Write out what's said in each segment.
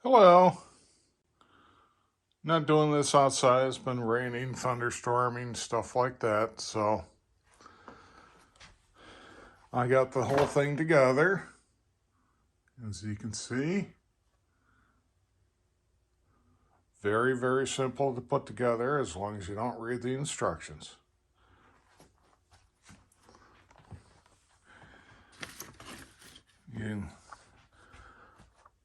Hello. Not doing this outside. It's been raining, thunderstorming, stuff like that. So I got the whole thing together. As you can see, very, very simple to put together as long as you don't read the instructions.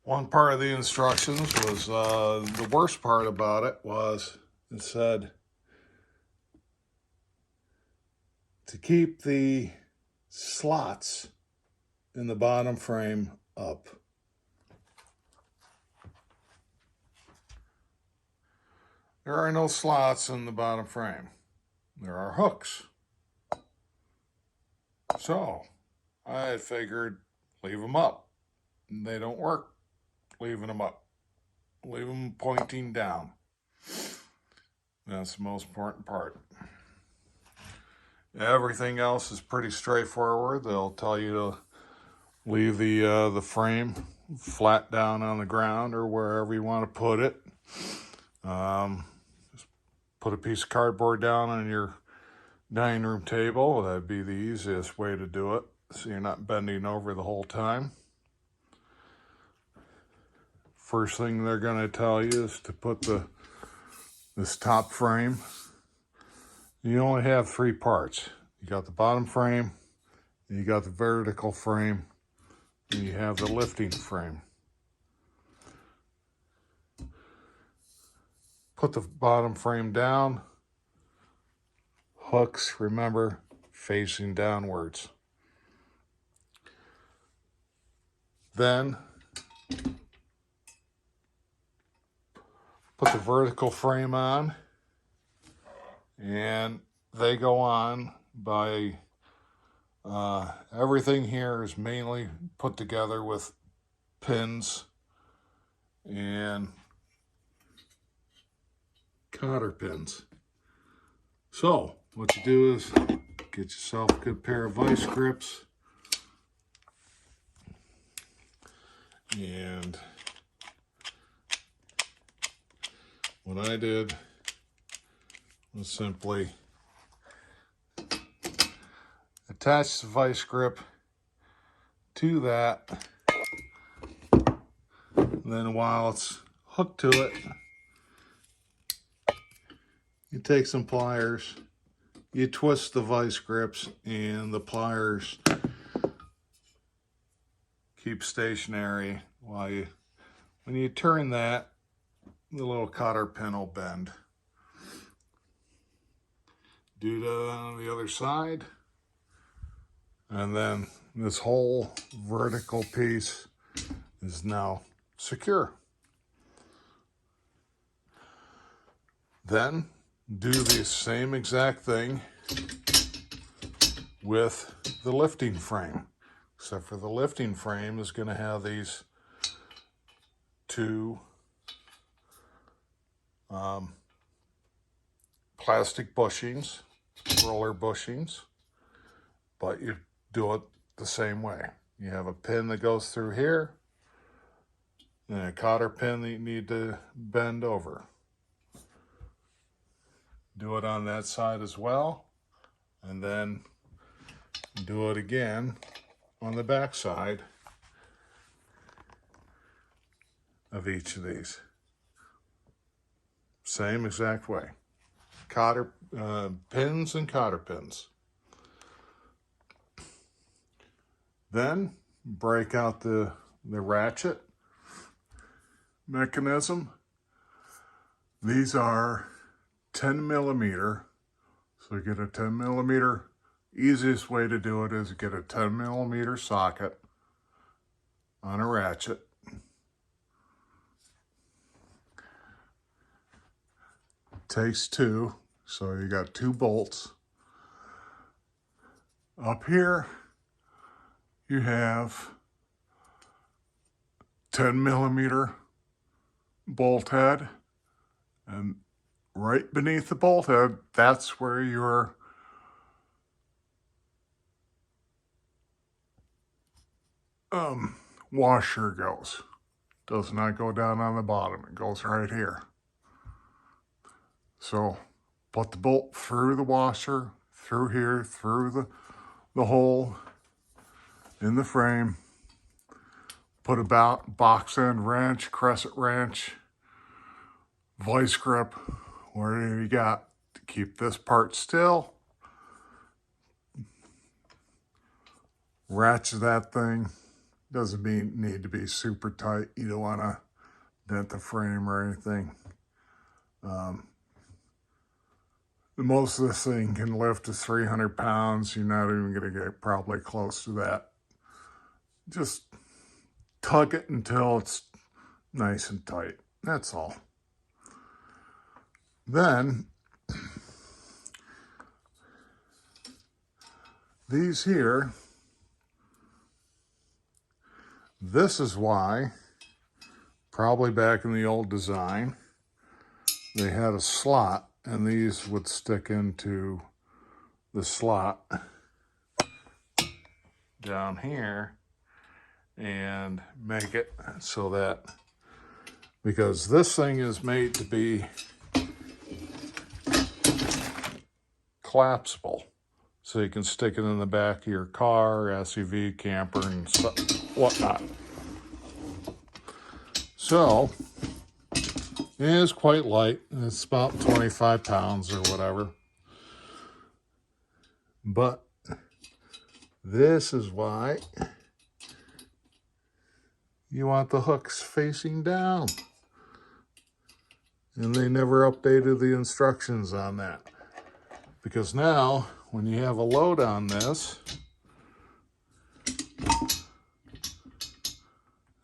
One part of the instructions was the worst part about it was it said to keep the slots in the bottom frame up. There are no slots in the bottom frame. There are hooks. So I figured leave them up. They don't work leaving them up. Leave them pointing down. That's the most important part. Everything else is pretty straightforward. They'll tell you to leave the frame flat down on the ground or wherever you want to put it. Just put a piece of cardboard down on your dining room table. That'd be the easiest way to do it, so you're not bending over the whole time. First thing they're going to tell you is to put this top frame. You only have three parts. You got the bottom frame, you got the vertical frame, and you have the lifting frame. Put the bottom frame down. Hooks, remember, facing downwards. Then put the vertical frame on, and they go on by everything here is mainly put together with pins and cotter pins. So what you do is get yourself a good pair of vice grips, and what I did was simply attach the vice grip to that. And then while it's hooked to it, you take some pliers, you twist the vice grips, and the pliers keep stationary while when you turn that, the little cotter pin will bend. Do that on the other side, and then this whole vertical piece is now secure. Then do the same exact thing with the lifting frame, except for the lifting frame is going to have these two plastic bushings, roller bushings, but you do it the same way. You have a pin that goes through here and a cotter pin that you need to bend over. Do it on that side as well, and then do it again on the back side of each of these. Same exact way. Cotter pins and cotter pins. Then break out the ratchet mechanism. These are 10 millimeter. So get a 10 millimeter. Easiest way to do it is get a 10 millimeter socket on a ratchet. Takes two, so you got two bolts. Up here, you have 10 millimeter bolt head, and right beneath the bolt head, that's where your washer goes. Does not go down on the bottom. It goes right here. So put the bolt through the washer, through here, through the hole in the frame. Put a box end wrench, crescent wrench, vice grip, whatever you got to keep this part still. Ratchet that thing. Doesn't need to be super tight. You don't want to dent the frame or anything. The most of this thing can lift is 300 pounds. You're not even going to get probably close to that. Just tug it until it's nice and tight. That's all. Then, these here, this is why, probably back in the old design, they had a slot, and these would stick into the slot down here and make it so that, because this thing is made to be collapsible, so you can stick it in the back of your car, SUV, camper, and whatnot. So it is quite light. It's about 25 pounds or whatever. But this is why you want the hooks facing down. And they never updated the instructions on that. Because now, when you have a load on this,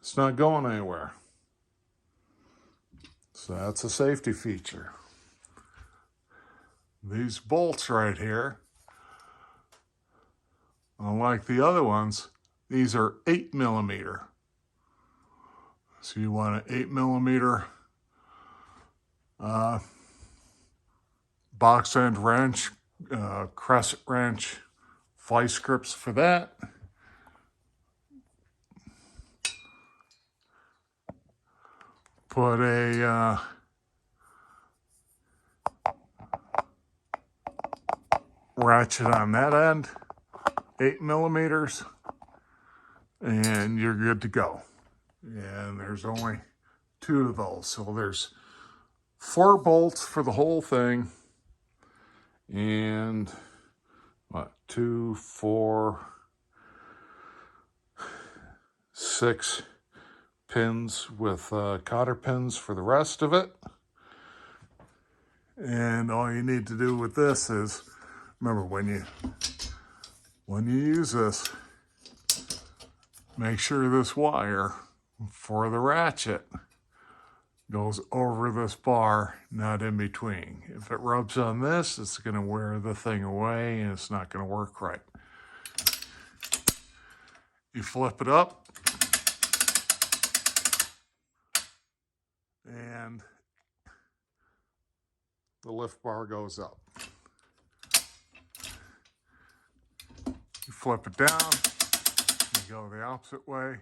it's not going anywhere. So that's a safety feature. These bolts right here, unlike the other ones, these are 8mm. So you want an 8mm box end wrench, crescent wrench, vice grips for that. Put a ratchet on that end, 8mm, and you're good to go. And there's only 2 of those. So there's 4 bolts for the whole thing. And what, 2, 4, 6 pins with cotter pins for the rest of it. And all you need to do with this is, remember, when you use this, make sure this wire for the ratchet goes over this bar, not in between. If it rubs on this, it's going to wear the thing away and it's not going to work right. You flip it up, and the lift bar goes up. You flip it down, you go the opposite way,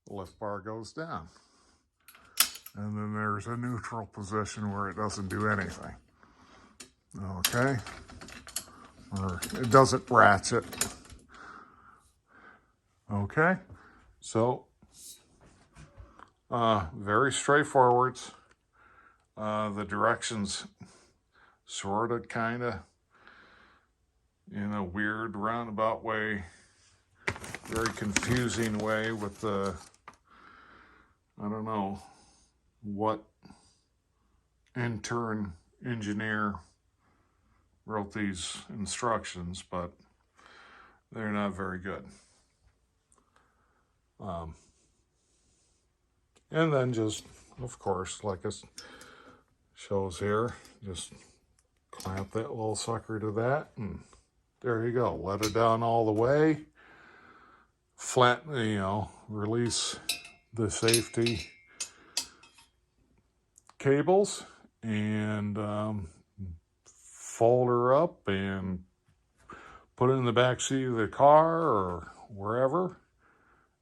the lift bar goes down. And then there's a neutral position where it doesn't do anything. Okay? Or it doesn't ratchet. Okay? So, very straightforward. The directions sort of, kind of, in a weird roundabout way, very confusing way with the, I don't know what intern engineer wrote these instructions, but they're not very good. And then just, of course, like it shows here, just clamp that little sucker to that, and there you go. Let it down all the way. Flatten, release the safety cables and fold her up and put it in the back seat of the car or wherever,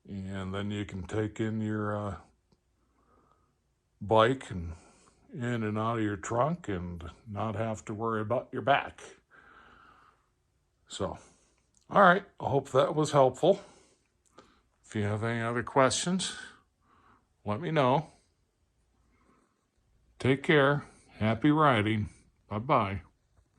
and then you can take in your bike and in and out of your trunk and not have to worry about your back. So, all right, I hope that was helpful. If you have any other questions, let me know. Take care. Happy riding. Bye-bye.